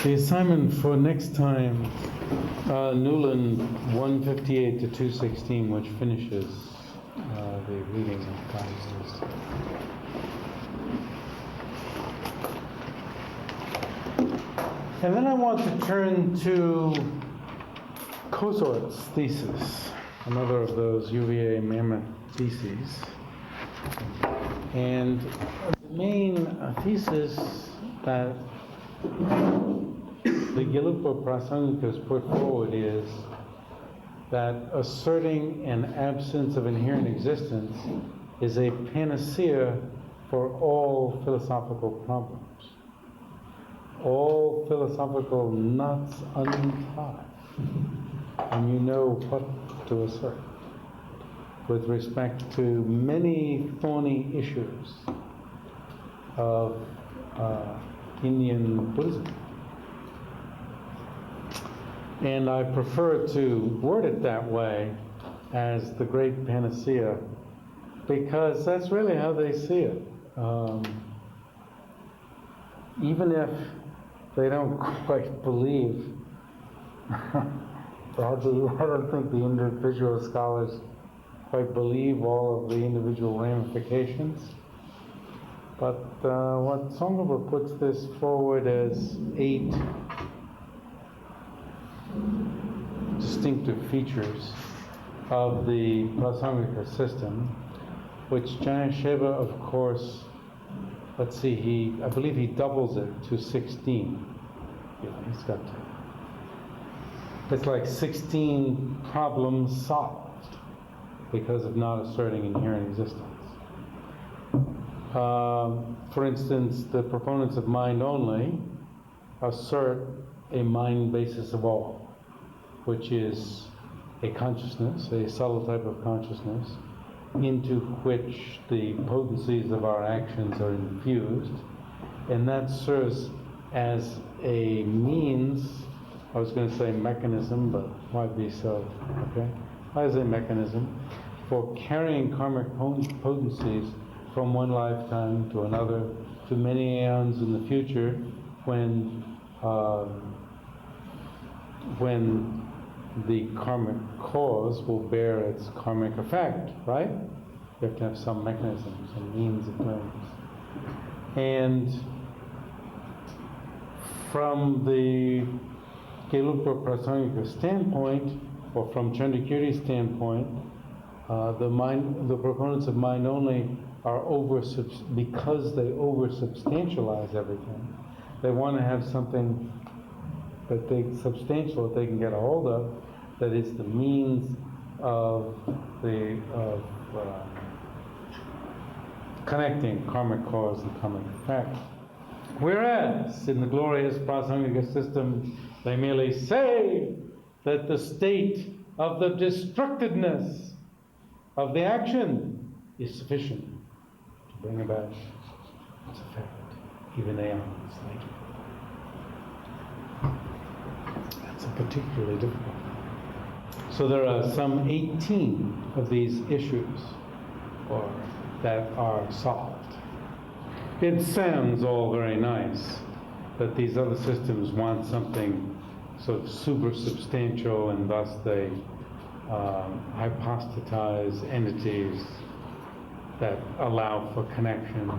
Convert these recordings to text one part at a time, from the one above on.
The assignment for next time, Newland 158 to 216, which finishes the reading of classes. And then I want to turn to Cosort's thesis, another of those UVA mammoth theses. And the main thesis that the Geluk or Prasāṅgika has put forward is that asserting an absence of inherent existence is a panacea for all philosophical problems. All philosophical knots untied, and you know what to assert with respect to many thorny issues of Indian Buddhism. And I prefer to word it that way as the great panacea, because that's really how they see it. Even if they don't quite believe, I don't think the individual scholars quite believe all of the individual ramifications. But what Tsong-kha-pa puts this forward as 8 distinctive features of the Prasāṅgika system, which Janasheva, of course, let's see, I believe he doubles it to 16. Yeah, he's got to. It's like 16 problems solved because of not asserting inherent existence. For instance, the proponents of mind only assert a mind basis of all, which is a consciousness, a subtle type of consciousness, into which the potencies of our actions are infused, and that serves as a means, I was going to say mechanism, but why be so, okay? As a mechanism for carrying karmic potencies from one lifetime to another, to many aeons in the future, when the karmic cause will bear its karmic effect, right? You have to have some mechanism, some means of doing this. And from the Geluk or Prasāṅgika standpoint, or from Chandrakirti's standpoint, the proponents of mind only are because they over-substantialize everything. They want to have something substantial that they can get a hold of, that is the means of connecting karmic cause and karmic effect. Whereas in the glorious Prasāṅgika system, they merely say that the state of the destructiveness of the action is sufficient to bring about its effect, even aeons later. That's a particularly difficult. So there are some 18 of these issues that are solved. It sounds all very nice, but these other systems want something sort of super substantial, and thus they hypostatize entities that allow for connection.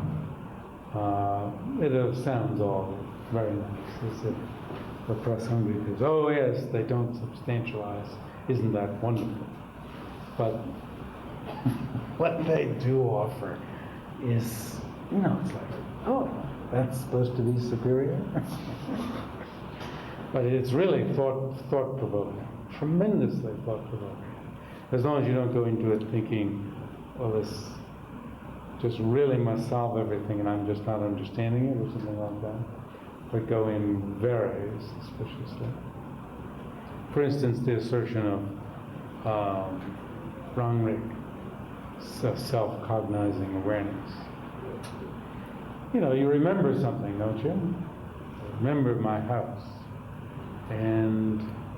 It sounds all very nice, as if the Prasāṅgika is, oh yes, they don't substantialize. Isn't that wonderful? But what they do offer is, it's like, oh, that's supposed to be superior? But it's really thought-provoking, tremendously thought-provoking. As long as you don't go into it thinking, well, this just really must solve everything and I'm just not understanding it, or something like that. But go in very suspiciously. For instance, the assertion of Prasāṅgika, self-cognizing awareness. You remember something, don't you? I remember my house.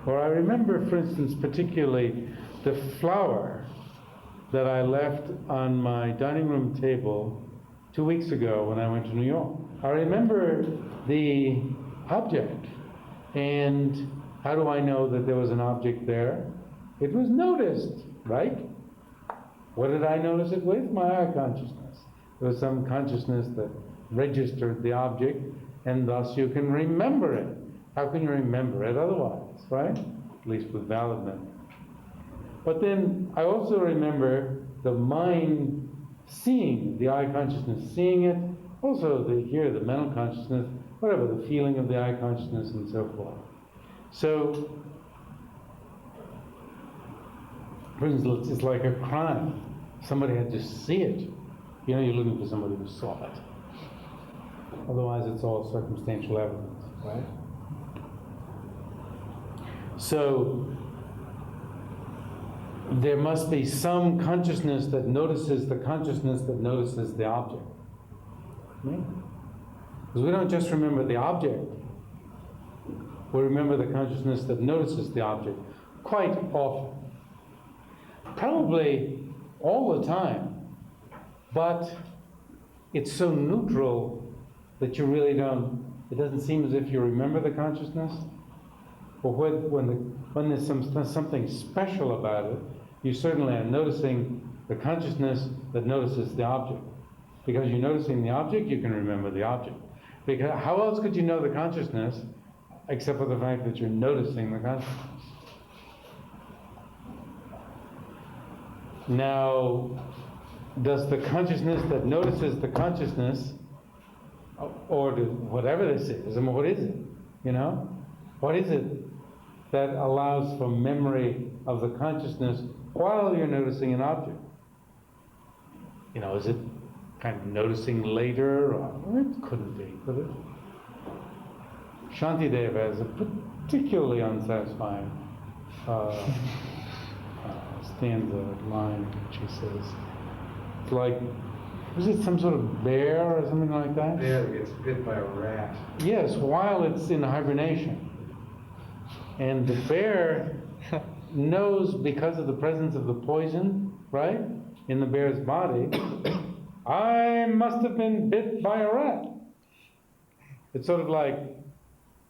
Or I remember, for instance, particularly the flower that I left on my dining room table 2 weeks ago when I went to New York. I remember the object. And how do I know that there was an object there? It was noticed, right? What did I notice it with? My eye consciousness. There was some consciousness that registered the object, and thus you can remember it. How can you remember it otherwise, right? At least with valid memory. But then I also remember the mind seeing, the eye consciousness seeing it, also the mental consciousness, whatever, the feeling of the eye consciousness and so forth. So, for instance, it's like a crime. Somebody had to see it. You know, you're looking for somebody who saw it. Otherwise, it's all circumstantial evidence, right? So, there must be some consciousness that notices the consciousness that notices the object. Right? Because we don't just remember the object, we remember the consciousness that notices the object quite often. Probably all the time, but it's so neutral that you really don't, it doesn't seem as if you remember the consciousness. But when there's something special about it, you certainly are noticing the consciousness that notices the object. Because you're noticing the object, you can remember the object. Because how else could you know the consciousness except for the fact that you're noticing the consciousness? Now, does the consciousness that notices the consciousness, or whatever this is, I mean, what is it? You know? What is it that allows for memory of the consciousness while you're noticing an object? You know, is it kind of noticing later? Or it couldn't be, could it? Shantideva has a particularly unsatisfying stanza line, she says. It's like, was it some sort of bear or something like that? Bear that gets bit by a rat. Yes, while it's in hibernation. And the bear knows, because of the presence of the poison, right, in the bear's body, I must have been bit by a rat. It's sort of like,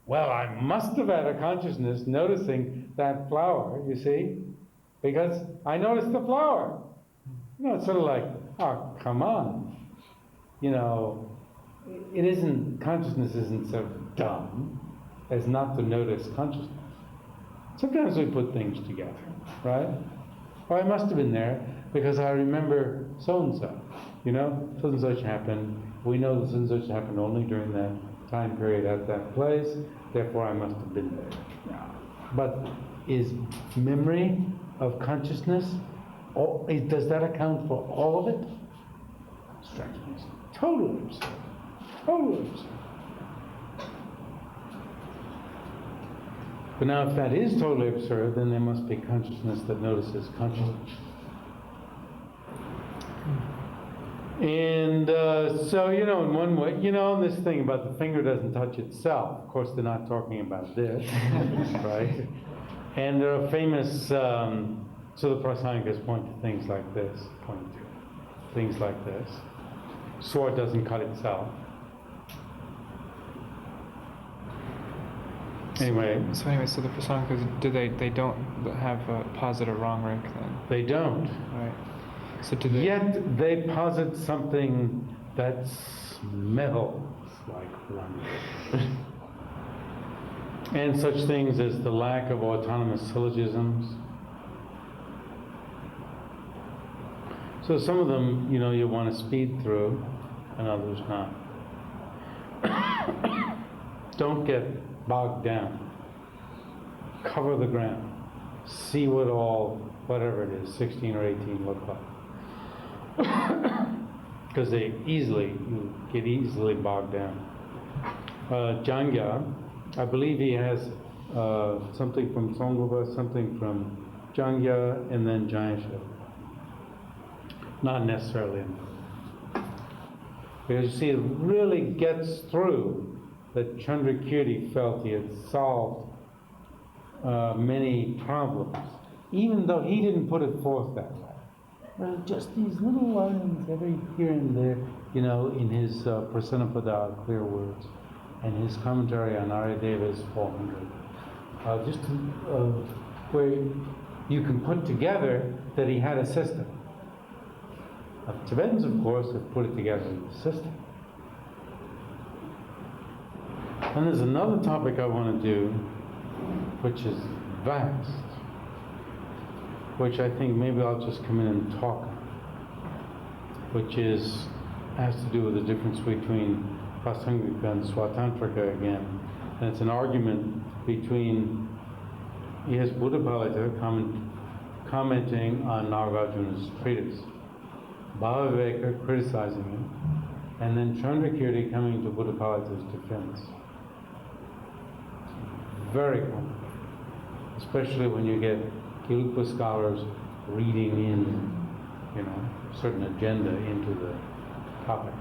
well, I must have had a consciousness noticing that flower, you see, because I noticed the flower. You know, it's sort of like, oh, come on. You know, consciousness isn't so dumb as not to notice consciousness. Sometimes we put things together, right? Well, I must have been there because I remember so-and-so. You know, so-and-such happened. We know that so-and-such happened only during that time period at that place, therefore I must have been there. But is memory of consciousness, does that account for all of it? Strikes me as totally absurd. Totally absurd. But now if that is totally absurd, then there must be consciousness that notices consciousness. And so, you know, in one way, you know, this thing about the finger doesn't touch itself, of course they're not talking about this, right? And there are famous, so the Prasāṅgikas point to things like this, Sword doesn't cut itself. Anyway. So the Prasāṅgikas, they don't have a posit a wrong rank then? They don't. Right. So do they? Yet they posit something that smells like wonder. And such things as the lack of autonomous syllogisms. So some of them, you know, you want to speed through, and others not. Don't get bogged down. Cover the ground. See what whatever it is, 16 or 18 look like. Because you get easily bogged down. Jangya, I believe he has something from Tsong-kha-pa, something from Jangya, and then Jayansha. Not necessarily enough. Because you see, it really gets through that Chandrakirti felt he had solved many problems, even though he didn't put it forth that way. Well, just these little lines every here and there, you know, in his Prasanapada, clear words. and his commentary on Aryadeva's 400. Where you can put together that he had a system. Now, the Tibetans, of course, have put it together in a system. And there's another topic I want to do, which is vast, which I think maybe I'll just come in and talk on, which has to do with the difference between Prasāṅgika and Svatantrika again. And it's an argument between, here's Buddhapalita commenting on Nagarjuna's treatise, Bhavaviveka criticizing it, and then Chandrakirti coming to Buddhapalita's defense. Very complicated, especially when you get Geluk scholars reading in, certain agenda into the topic.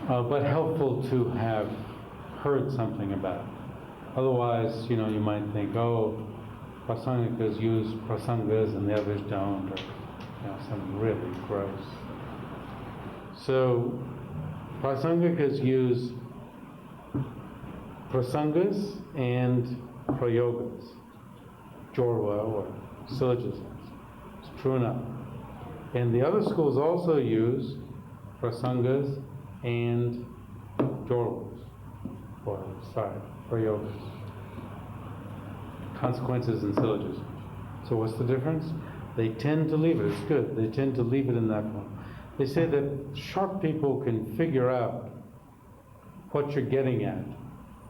But helpful to have heard something about it. Otherwise, you might think, oh, Prasāṅgikas use prasangas and the others don't, or something really gross. So, Prasāṅgikas use prasangas and prayogas, jorva or syllogisms. It's true enough. And the other schools also use prasangas and jorvas, prayogas. Consequences and syllogisms. So what's the difference? They tend to leave it. It's good. They tend to leave it in that form. They say that sharp people can figure out what you're getting at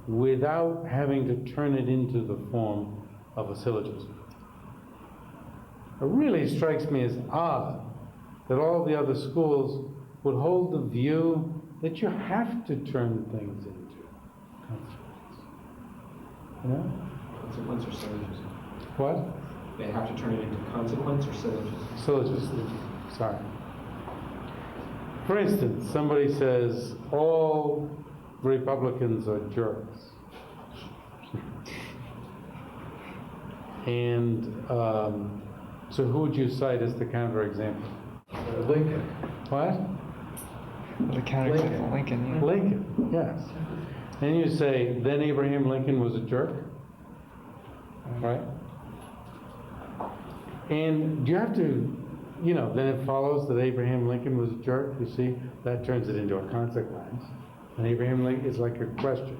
without having to turn it into the form of a syllogism. It really strikes me as odd that all the other schools would hold the view that you have to turn things into consequence. Consequence or syllogism? What? They have to turn it into consequence or syllogism? Syllogism. Sorry. For instance, somebody says all Republicans are jerks. And so who would you cite as the counterexample? Lincoln. What? The counterexample, Lincoln, yeah. Lincoln, yes. And you say, then Abraham Lincoln was a jerk? Right? And do you have to, then it follows that Abraham Lincoln was a jerk, you see? That turns it into a consequence. And Abraham Lincoln is like a question.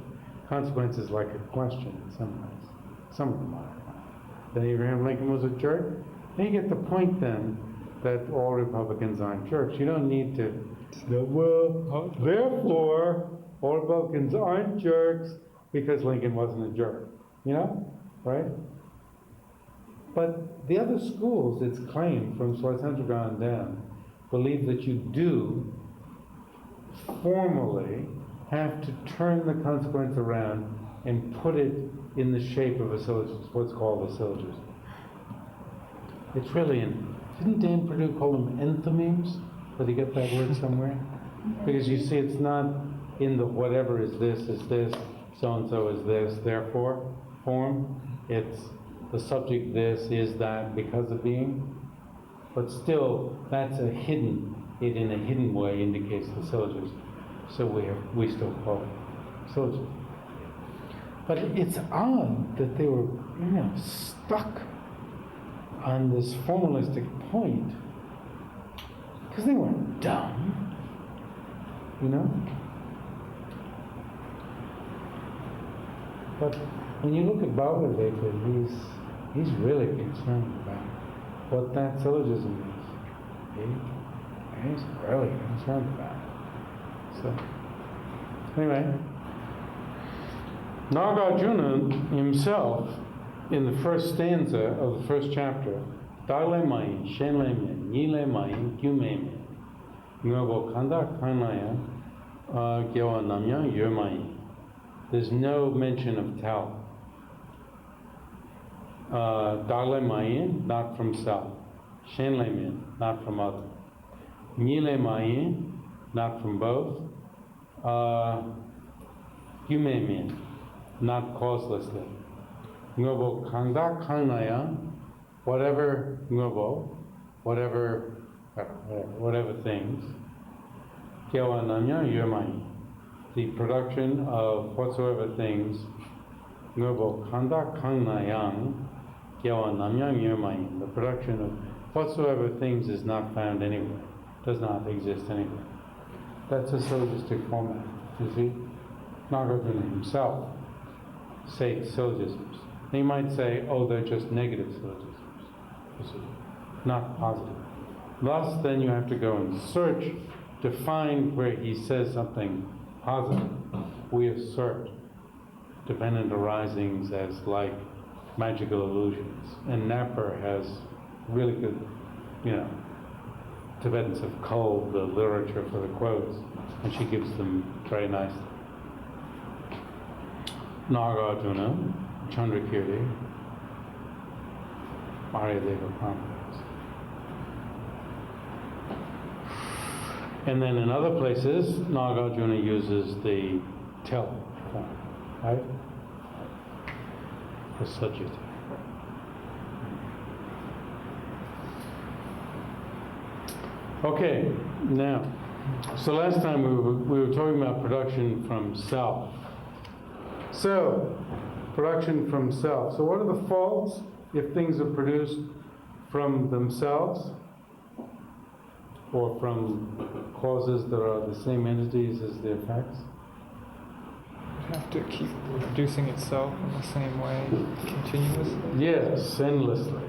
Consequence is like a question in some ways. Some of them are. Then Abraham Lincoln was a jerk. And you get the point then that all Republicans aren't jerks. You don't need to say, well, therefore, all Republicans aren't jerks because Lincoln wasn't a jerk. Right? But the other schools, it's claimed from Svatantrika on down, believe that you do formally have to turn the consequence around and put it in the shape of a syllogism, what's called a syllogism. It's really didn't Dan Perdue call them enthymemes? Did he get that word somewhere? Because you see, it's not in the whatever is this, so-and-so is this, therefore form. It's the subject this, is that, because of being. But still, that's it in a hidden way indicates the syllogism. So we still call it syllogism. But it's odd that they were, stuck on this formalistic point, because they weren't dumb, But when you look at Bhavaviveka, he's really concerned about what that syllogism is. He's really concerned about it. So, anyway, Nagarjuna himself, in the first stanza of the first chapter, Dale Mayin, Shenle Min, Nile Mayin, Gyume Min, Ngabo Kanda Kanaya, Gyawa Namya, Yermayin. There's no mention of Tao. Dale Mayin, not from self. Shenle Min, not from other. Nile Mayin, not from both. Gyume Min, not causelessly. Ngobo Kanda Kanaya, whatever Ngobo, whatever things. Gyawa Namya Yermayin. the production of whatsoever things, ngobo kanda kangnayang, gyawa namyang yermayin, the production of whatsoever things is not found anywhere, does not exist anywhere. That's a syllogistic format, you see? Nagarjuna himself states syllogisms. He might say, oh, they're just negative syllogisms, you see, not positive. Thus, then you have to go and search to find where he says something positive. We assert dependent arisings as like magical illusions. And Napper has really good, Tibetans have culled the literature for the quotes, and she gives them very nicely. Nagarjuna, Chandrakirti, Maryadeva Complex. And then in other places, Nagarjuna uses the tell form, right? Prasāṅgika. Okay, now, so last time we were talking about production from self. So, production from self. So what are the faults if things are produced from themselves or from causes that are the same entities as the effects? You have to keep producing itself in the same way continuously? Yes, endlessly.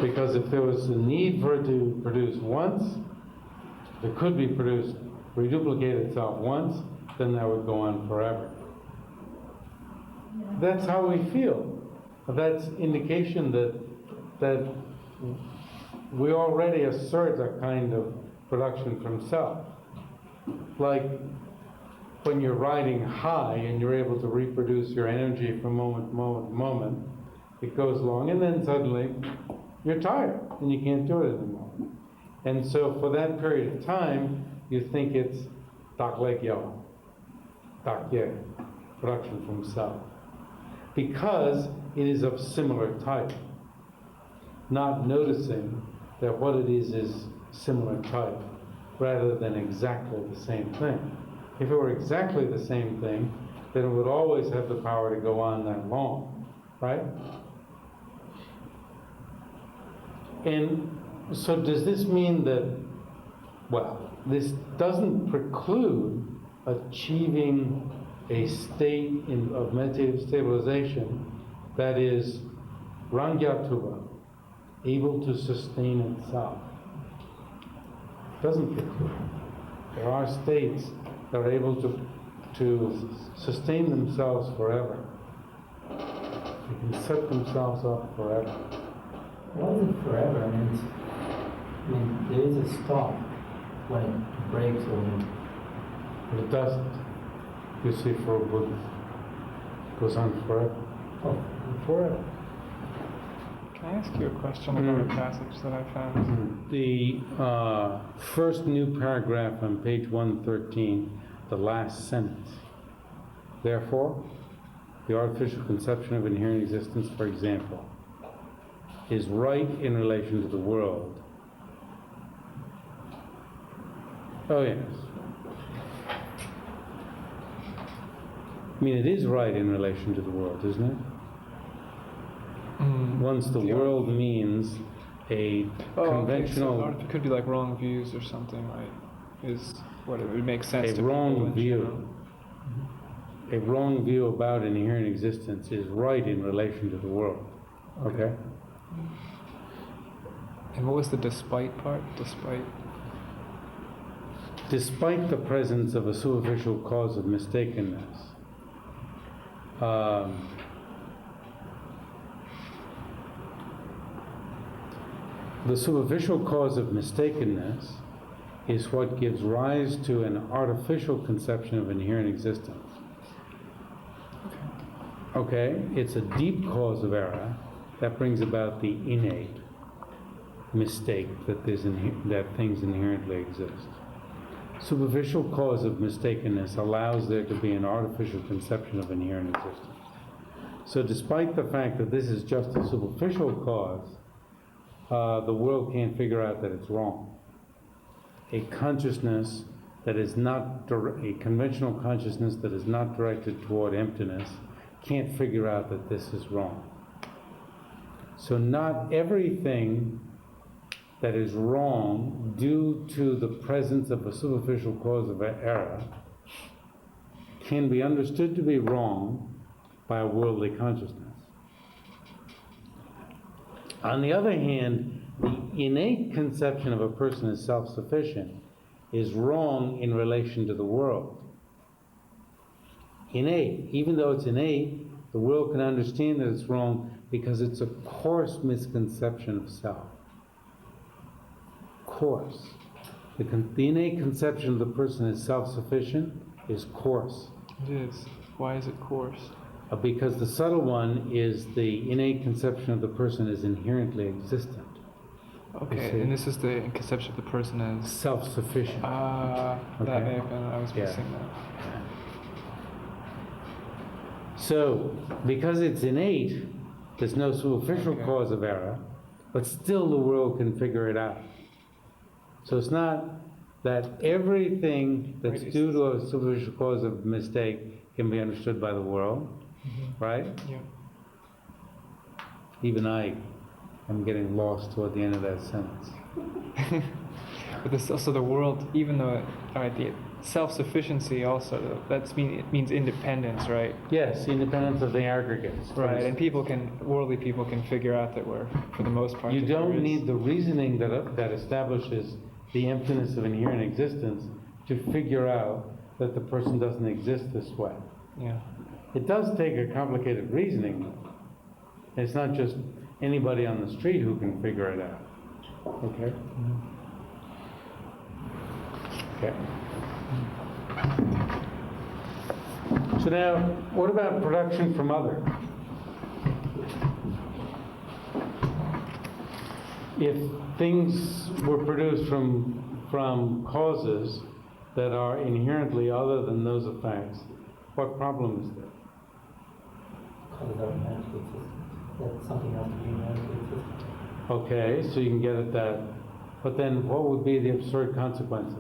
Because if there was a need for it to produce once, it could be produced, reduplicate itself once, then that would go on forever. That's how we feel. That's indication that we already assert a kind of production from self. Like when you're riding high and you're able to reproduce your energy from moment to moment to moment, it goes along, and then suddenly you're tired and you can't do it anymore. And so for that period of time, you think it's daklegyo, dakye, production from self. Because it is of similar type. Not noticing that what it is similar type, rather than exactly the same thing. If it were exactly the same thing, then it would always have the power to go on that long, right? And so does this mean that, well, this doesn't preclude achieving a state of meditative stabilization that is rangyatuba, able to sustain itself. It doesn't preclude. There are states that are able to sustain themselves forever. They can set themselves up forever. Why is it forever? I mean, there is a stop when it breaks or when It doesn't. You see, for a Buddha, it goes on forever. oh, Forever. Can I ask you a question about a passage that I found? The first new paragraph on page 113, the last sentence. Therefore, the artificial conception of inherent existence, for example, is right in relation to the world. Oh, yes. I mean, it is right in relation to the world, isn't it? Once the world means a conventional... Okay, so it could be like wrong views or something, right? Is what it would make sense to A wrong people in view. general. A wrong view about inherent existence is right in relation to the world. Okay? And what was the despite part? Despite the presence of a superficial cause of mistakenness, the superficial cause of mistakenness is what gives rise to an artificial conception of inherent existence. Okay? It's a deep cause of error that brings about the innate mistake that things inherently exist. Superficial cause of mistakenness allows there to be an artificial conception of inherent existence. So despite the fact that this is just a superficial cause, the world can't figure out that it's wrong. A consciousness that is not a conventional consciousness that is not directed toward emptiness can't figure out that this is wrong. So not everything that is wrong due to the presence of a superficial cause of error can be understood to be wrong by a worldly consciousness. On the other hand, the innate conception of a person as self-sufficient is wrong in relation to the world. Innate. Even though it's innate, the world can understand that it's wrong because it's a coarse misconception of self. Coarse. The innate conception of the person as self-sufficient is coarse. It is. Why is it coarse? Because the subtle one is the innate conception of the person as inherently existent. Okay, and this is the conception of the person as self-sufficient. that Okay. may have been, I was missing that. So, because it's innate, there's no superficial Okay. cause of error, but still the world can figure it out. So it's not that everything that's Right, due to a superficial cause of mistake can be understood by the world, right? Yeah. Even I am getting lost toward the end of that sentence. But there's also the world, even though, the self-sufficiency also, it means independence, right? Yes, independence of the aggregates. Right, and worldly people can figure out that we're, for the most part, You that there don't is- need the reasoning that establishes the emptiness of inherent existence to figure out that the person doesn't exist this way. Yeah. It does take a complicated reasoning. It's not just anybody on the street who can figure it out. Okay? Okay. So now, what about production from other? If things were produced from causes that are inherently other than those of facts, what problem is there? Causes are inherently existent. That's something else to be inherently existent. Okay, so you can get at that. But then what would be the absurd consequences?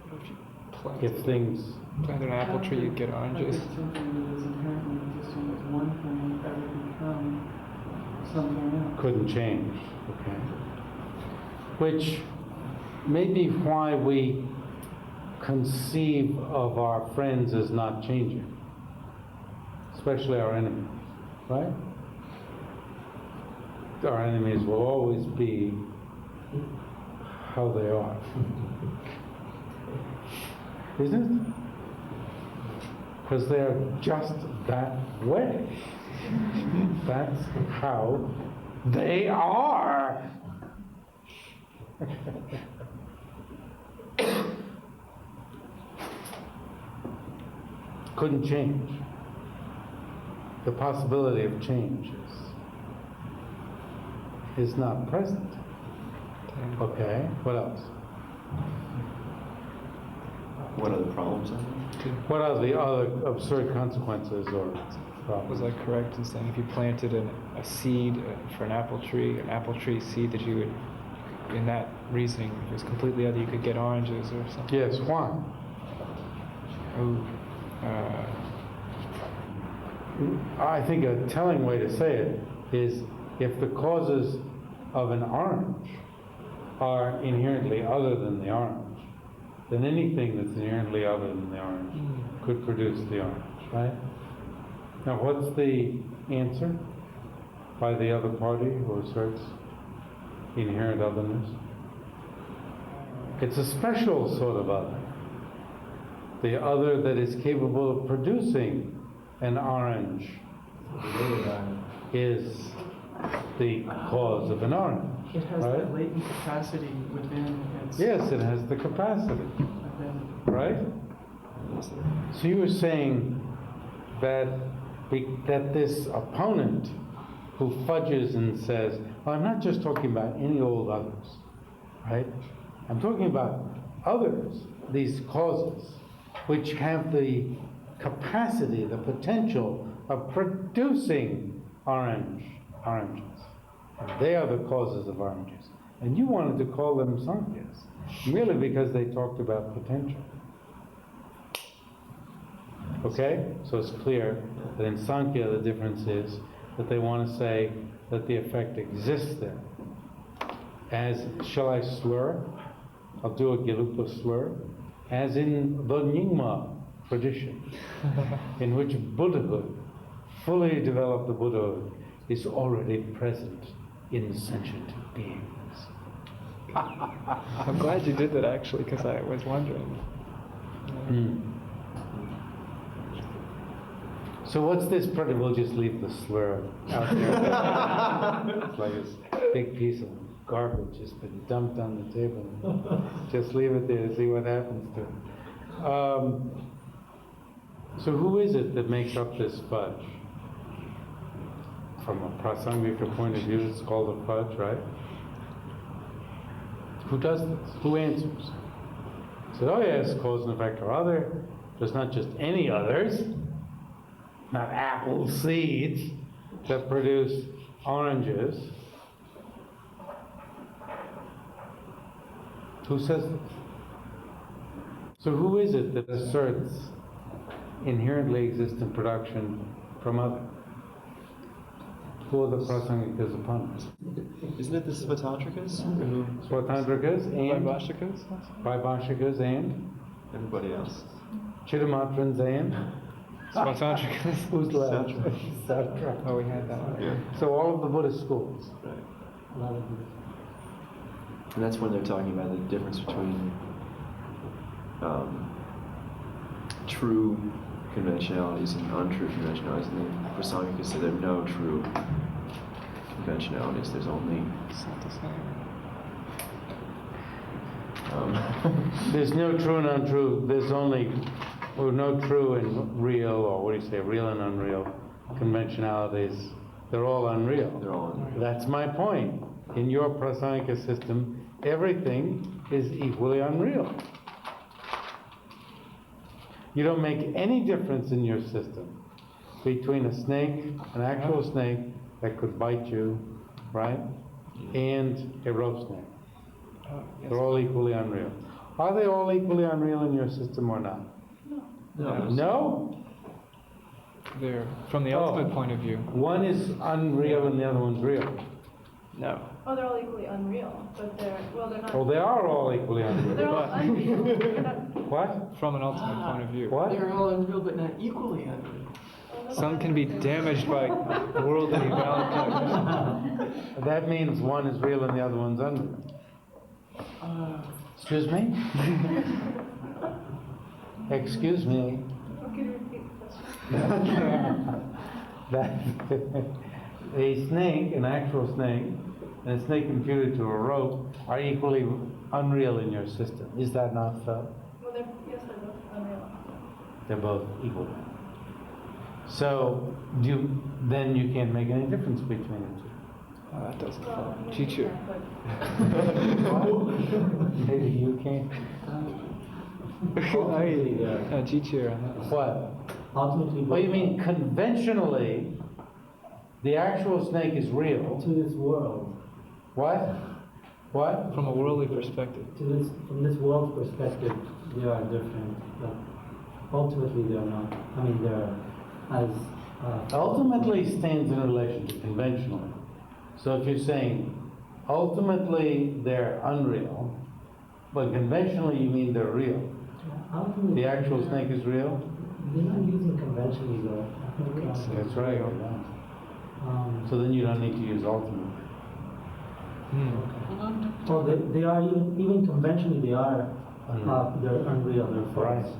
If you plant, If things... planted an apple tree, you'd get oranges. Something that is inherently existing as one thing that would become something else. couldn't change, okay? Which may be why we conceive of our friends as not changing, especially our enemies, right? Our enemies will always be how they are. Isn't it? Because they're just that way. That's how they are. Couldn't change. The possibility of change is not present. Okay, what else? What are the problems in there? What are the other absurd consequences or Was problems? I correct in saying if you planted a seed for an apple tree seed that you would, in that reasoning, if it was completely other, you could get oranges or something? Yes, why? Ooh. I think a telling way to say it is if the causes of an orange are inherently other than the orange, then anything that's inherently other than the orange could produce the orange, right? Now, what's the answer by the other party who asserts inherent otherness? It's a special sort of other. The other that is capable of producing an orange is the cause of an orange, It has right? that latent capacity within its. Yes, it has the capacity, within- right? So you were saying that that this opponent who fudges and says, well, I'm not just talking about any old others, right? I'm talking about others, these causes, which have the capacity, the potential of producing oranges. And they are the causes of oranges. And you wanted to call them Sankhya's, merely because they talked about potential. Okay? So it's clear that in Sankhya the difference is that they want to say that the effect exists there. As, shall I slur? I'll do a Geluk slur. As in the Nyingma tradition, in which Buddhahood, fully developed the Buddhahood, is already present in sentient beings. I'm glad you did that actually, because I was wondering. So what's this project? We'll just leave the slur out there. It's like a big piece of garbage has been dumped on the table. Just leave it there to see what happens to it. So who is it that makes up this fudge? From a Prasāṅgika point of view, it's called a fudge, right? Who does this? Who answers? So, oh yes, cause and effect are other. There's not just any others, not apple seeds that produce oranges. Who says this? So who is it that asserts inherently existent production from other? Who are the Prasāṅgikas opponents? Isn't it the Svasaṃvedana? Svasaṃvedana and Vaibhashikas? Vaibhashikas and Everybody else. Chittamatrans and Svasaṃvedana. who's left? Oh, we had that one. Yeah. So all of the Buddhist schools. Right. A lot of it. And that's when they're talking about the difference between true conventionalities and untrue conventionalities. And the Prasāṅgika said there are no true conventionalities. There's only It's not the same. There's no true and untrue. There's only no true and real, or what do you say, real and unreal conventionalities. They're all unreal. they're all unreal. That's my point. In your Prasāṅgika system, everything is equally unreal. You don't make any difference in your system between a snake, an actual snake that could bite you, right, and a rope snake. Oh, yes. They're all equally unreal. Are they all equally unreal in your system or not? No. No? They're, from the ultimate point of view, One is unreal and the other one's real. no. Oh, they're all equally unreal, but they're not. Well, they are all equally unreal. They're all unreal. They're not, What? From an ultimate point of view. What? They're all unreal, but not equally unreal. Some can be damaged by worldly value. That means one is real and the other one's unreal. Excuse me? Excuse me? okay, repeat the question. That a snake, an actual snake, and a snake computed to a rope are equally unreal in your system. Is that not so? Well, yes, they're both unreal. They're both equal. So then you can't make any difference between the two. Oh, that doesn't Well, follow. maybe Teacher. you can, but Maybe you can't. Teacher on that. What? Ultimately, Well, you mean conventionally, the actual snake is real. to this world, What? What? From a worldly perspective. from this world's perspective, they are different, but ultimately they are not. I mean, they're as Ultimately stands in relation to conventionally. So if you're saying ultimately they're unreal, but conventionally you mean they're real. ultimately, The actual snake is real? they're not using conventionally though. I think, That's right. So then you don't need to use ultimate. well, they are even conventionally they are they're unreal. They're false.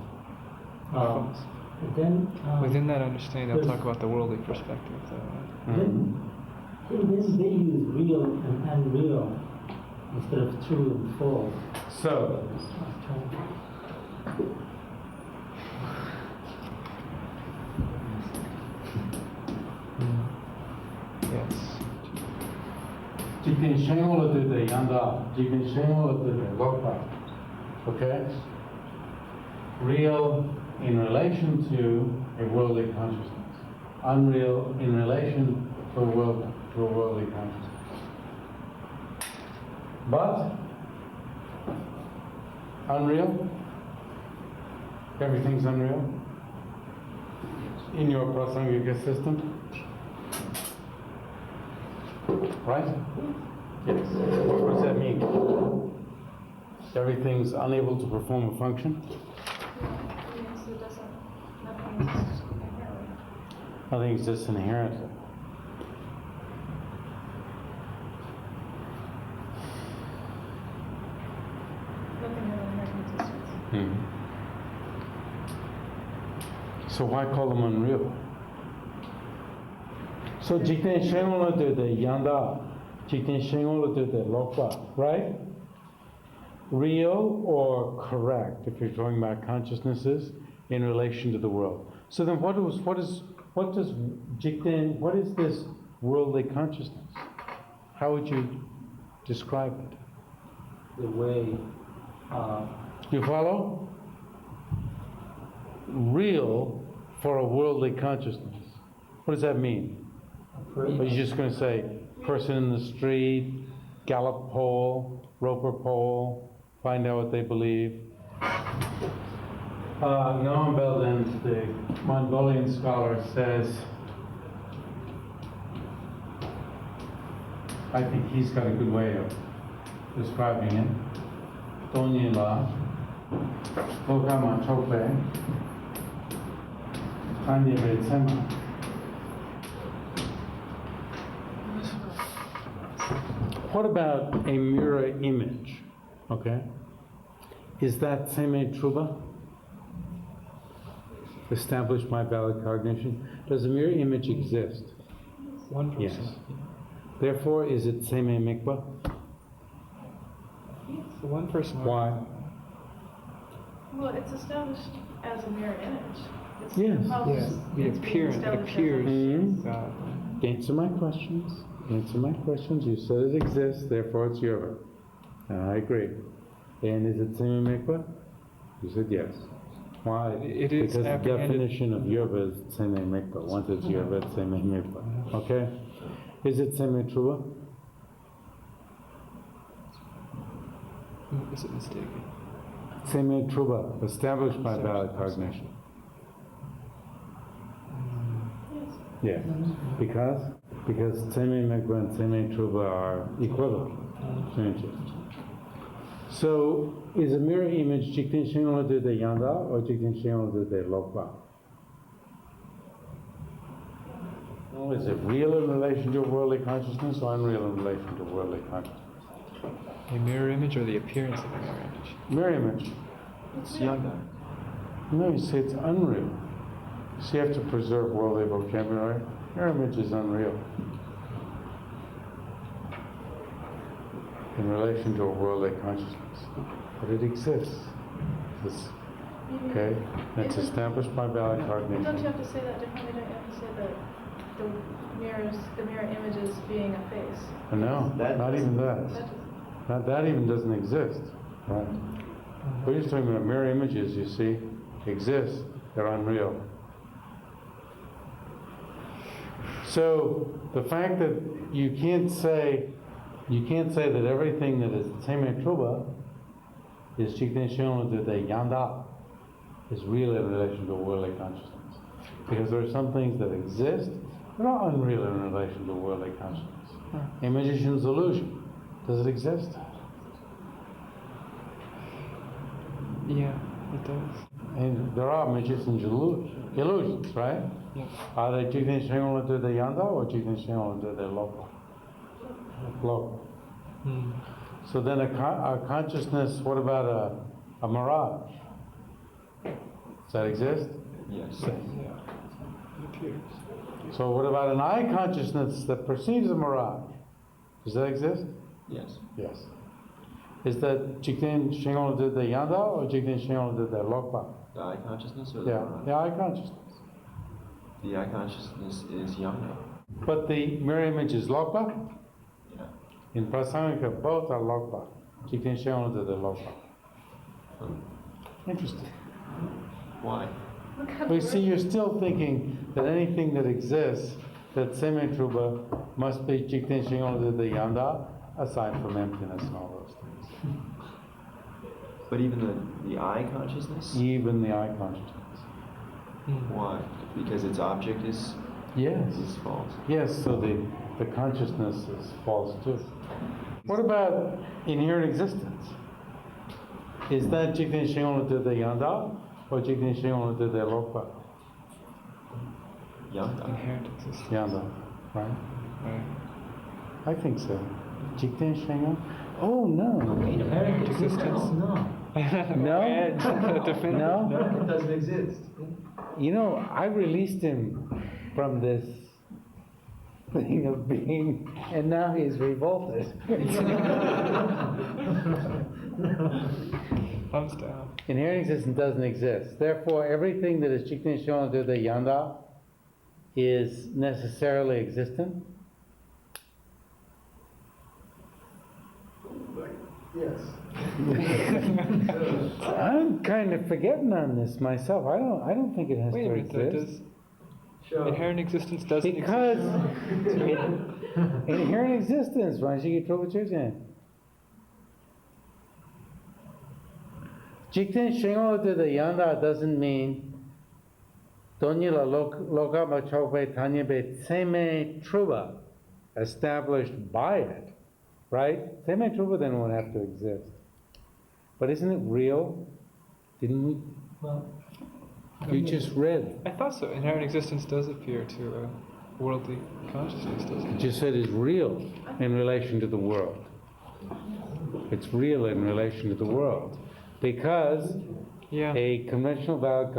Right. But then Within that understanding, they'll there's- talk about the worldly perspective, though. Right? Mhm. then they use real and unreal instead of true and false. So, Yes. 지금 생활을 때 양다. 지금 생활을 때 lokpa. Okay? Real in relation to a worldly consciousness. Unreal in relation to a worldly consciousness. But unreal? Everything's unreal? in your Prasāṅgika system? Right? Yes. What does that mean? Everything's unable to perform a function? Means it doesn't, nothing exists inherently. Nothing exists inherently. Nothing has inherent existence. So why call them unreal? So jikten shengola de yanda, jikten shengola de lokpa, right? Real or correct if you're talking about consciousnesses in relation to the world. So then what is this worldly consciousness? How would you describe it? The way, You follow? Real for a worldly consciousness. What does that mean? Are you just going to say person in the street, Gallup poll, Roper poll, find out what they believe? Noam Belden, the Mongolian scholar, says, I think he's got a good way of describing it. Donye la, Lokama Chope, Anye Betsema. What about a mirror image? Okay? Is that seme truba? Established by valid cognition? Does a mirror image exist? One person. Yes. Therefore, is it seme mikva? The one person. Why? Well, it's established as a mirror image. It's Yes. Yes, the it's being appearance, it established as a- appears. Mhm. God. Answer my questions. Answer my questions. You said it exists, therefore it's yoga. I agree. And is it seme mikva? You said yes. Why? It is because the apprehended. definition of yoga is seme mikva. Once it's yoga, it's seme mikva. Okay? Is it seme truva? Is it mistaken? Seme truva, established by valid cognition. Yes. Because seme mikva and seme truva are equivalent. Changes. So, is a mirror image jikten shengola de yanda or jikten shengola de lokpa? Well, is it real in relation to worldly consciousness or unreal in relation to worldly consciousness? A mirror image or the appearance of a mirror image? Mirror image. It's yanda. No, you say it's unreal. So you have to preserve worldly vocabulary. Mirror image is unreal in relation to a worldly consciousness. But it exists. It's, okay? And it's established by valid Don't you cognition. have to say that differently? Don't you have to say that the mirror images being a face? No, not even that. That That even doesn't exist. Right? We're just talking about mirror images, you see, exist. They're unreal. So the fact that you can't say that everything that is seme truba is jikten shengola de yanda is real in relation to worldly consciousness. Because there are some things that exist that are unreal in relation to worldly consciousness. A magician's illusion, does it exist? Yeah, it does. And there are magician's illusions, right? Yep. Are they jikten shengola de yanda or jikten shengola de lokpa? Lokpa. Hmm. So then a consciousness, what about a mirage? Does that exist? Yes. Yeah, it appears. So what about an eye consciousness that perceives a mirage? Does that exist? Yes. Yes. Is that jikten shengola de yanda or jikten shengola de lokpa? The eye consciousness or the Yeah, mirage? the eye consciousness. The eye consciousness is yanda. But the mirror image is lokpa? Yeah. In Prasāṅgika, both are lokpa. Jikten shengola de lokpa. Interesting. Why? Look how But you see, you're still thinking that anything that exists, that seme truba, must be jikten shengola de yanda, aside from emptiness and all those things. But even the eye consciousness? Even the eye consciousness. Why? Because its object is Yes. false. Yes, so the consciousness is false too. What about inherent existence? Is that Jigten Shengon to the Yanda or Jigten Shengon to the Loka? Yanda. Inherent existence. Yanda, right? Right. I think so. Jigten Shengon? Oh, no. Inherent existence. No. No? Definitive. No? It doesn't exist. You know, I released him from this thing of being, and now he's revolted. Thumbs down. Inherent existence doesn't exist. Therefore, everything that is Jigten Shengon to the Yanda is necessarily existent. Yes. I'm kind of forgetting on this myself. I don't think it has Wait a to minute, though, exist. Sure. inherent existence doesn't Because exist? inherent existence, why don't you get trouble choosing? Jigten Shengon to the Yanda doesn't mean Donyila Loka Machobe Tanyabe Seme Truba established by it. Right? Seme Truba then would have to exist. But isn't it real? Didn't we? Well, You just read. I thought so. Inherent existence does appear to worldly consciousness, doesn't It it? just said it's real in relation to the world. It's real in relation to the world. Because Yeah. a conventional valid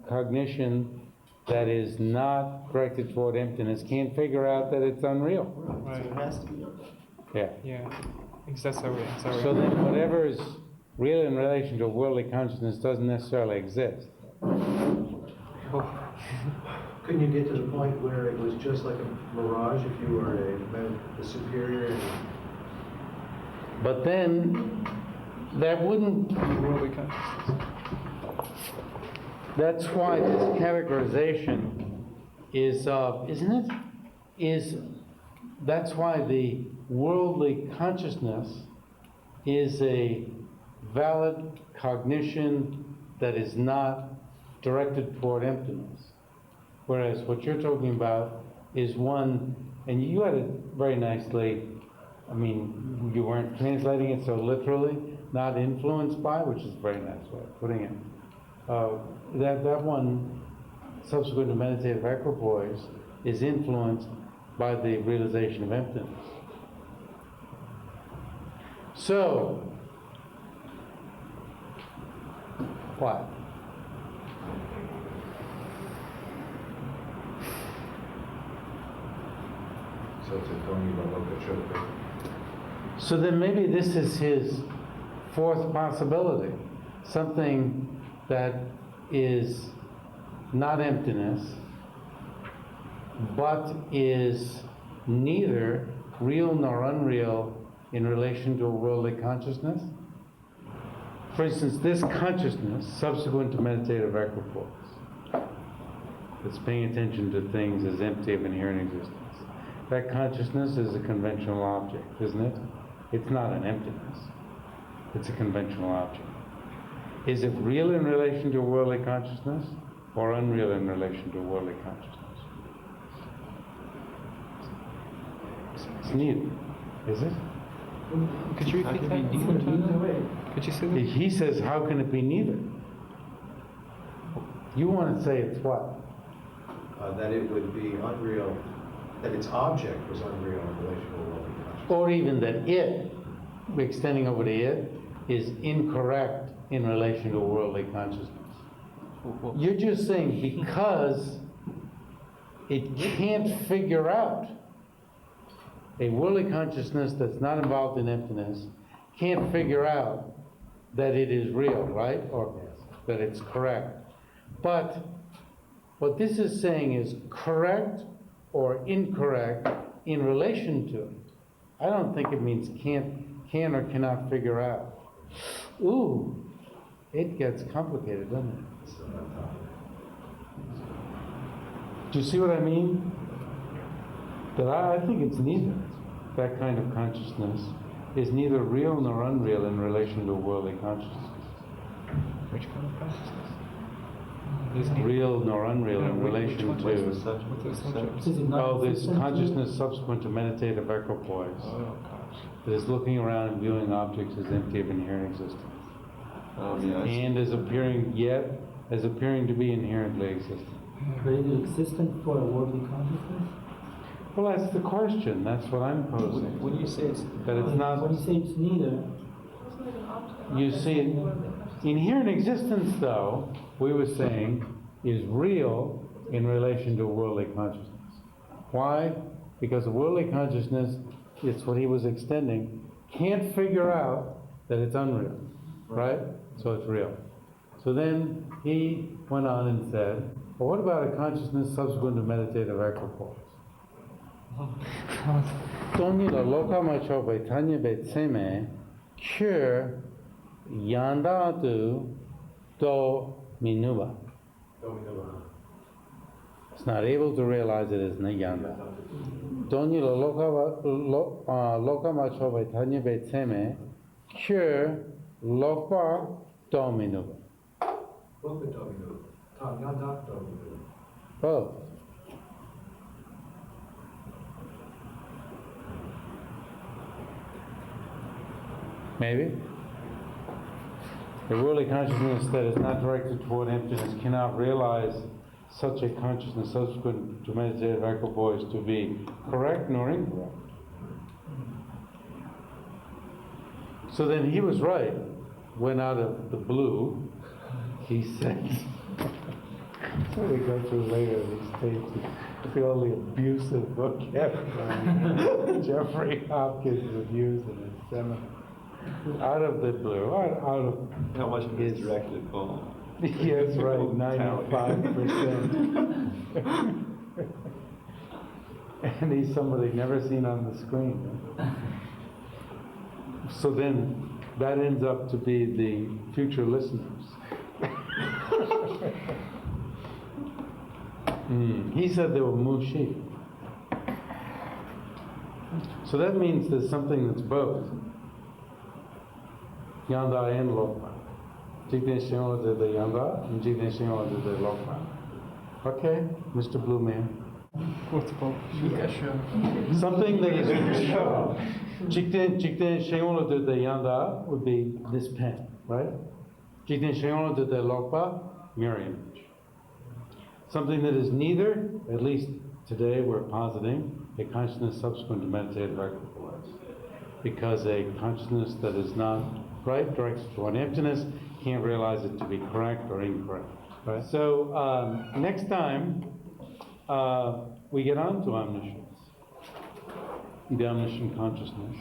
cognition that is not directed toward emptiness can't figure out that it's unreal. Right. So it has to be. Yeah. Yeah. Because that's how we. So then whatever is real in relation to worldly consciousness doesn't necessarily exist. Couldn't you get to the point where it was just like a mirage if you were a superior? But then that wouldn't. Worldly consciousness. That's why this categorization is, isn't it? That's why the worldly consciousness is a valid cognition that is not directed toward emptiness. Whereas what you're talking about is one, and you had it very nicely, I mean, you weren't translating it so literally, not influenced by, which is a very nice way of putting it. That one, subsequent to meditative equipoise, is influenced by the realization of emptiness. So, what? So it's a Donyila Loka Choka. So then maybe this is his fourth possibility. Something that is not emptiness, but is neither real nor unreal in relation to a worldly consciousness. For instance, this consciousness, subsequent to meditative equipoise, that's paying attention to things as empty of inherent existence. That consciousness is a conventional object, isn't it? It's not an emptiness. It's a conventional object. Is it real in relation to worldly consciousness or unreal in relation to worldly consciousness? It's neither, is it? Could you repeat that? Could you say that? He says, how can it be neither? You want to say it's what? That it would be unreal, that its object was unreal in relation to worldly consciousness. Or even that it, extending over to it, is incorrect in relation to worldly consciousness. You're just saying because it can't figure out, a worldly consciousness that's not involved in emptiness can't figure out that it is real, right? Or that it's correct. But what this is saying is correct or incorrect in relation to it. I don't think it means can or cannot figure out. Ooh, it gets complicated, doesn't it? Do you see what I mean? That I think it's neither. That kind of consciousness is neither real nor unreal in relation to worldly consciousness. Which kind of consciousness? Is he? real nor unreal in relation Which to. one's the subject? What's the subject? Is it not Oh, this existent to- consciousness subsequent to meditative equipoise. Oh gosh. That is looking around and viewing objects as empty of inherent existence. Oh, yeah. And as appearing to be inherently existent. But is it existent for a worldly consciousness? Well, that's the question. That's what I'm posing. When you say it's That it's not. When you say it's neither, It's like an object. You see, inherent existence, though, we were saying, is real in relation to worldly consciousness. Why? Because the worldly consciousness, it's what he was extending, can't figure out that it's unreal, right? So it's real. So then he went on and said, well, what about a consciousness subsequent to meditative equipoise? Tonila loka macho vaitanya betseme cure yanda tu do minuba. It's not able to realize it as nayanda. Tonila loka macho vaitanya betseme cure loka do minuba. Both. Maybe. The worldly consciousness that is not directed toward emptiness cannot realize such a consciousness subsequent to meditative equipoise to be correct nor incorrect. So then he was right. When out of the blue, he said, so we go through later these tapes, you feel the abusive vocabulary Jeffrey Hopkins would use in his seminar. Out of the blue, out of how much of it is directed at Paul. yes, right, 95%. And he's somebody never seen on the screen. So then that ends up to be the future listeners. He said they were mushi. So that means there's something that's both. Yanda and Lokpa. Jigden Shionla did the Yanda, and Jigden Shionla did the Lokpa. Okay, Mr. Blue Man. What's Publ? Yeah, sure. Something that is Jigden Shionla did the Yanda would be this pen, right? Jigden Shionla did the Lokpa, mirror image. Something that is neither, at least today we're positing, a consciousness subsequent to meditative equipoise. Because a consciousness that is not right, directs toward emptiness, can't realize it to be correct or incorrect. Right? So next time we get on to omniscience, the omniscient consciousness.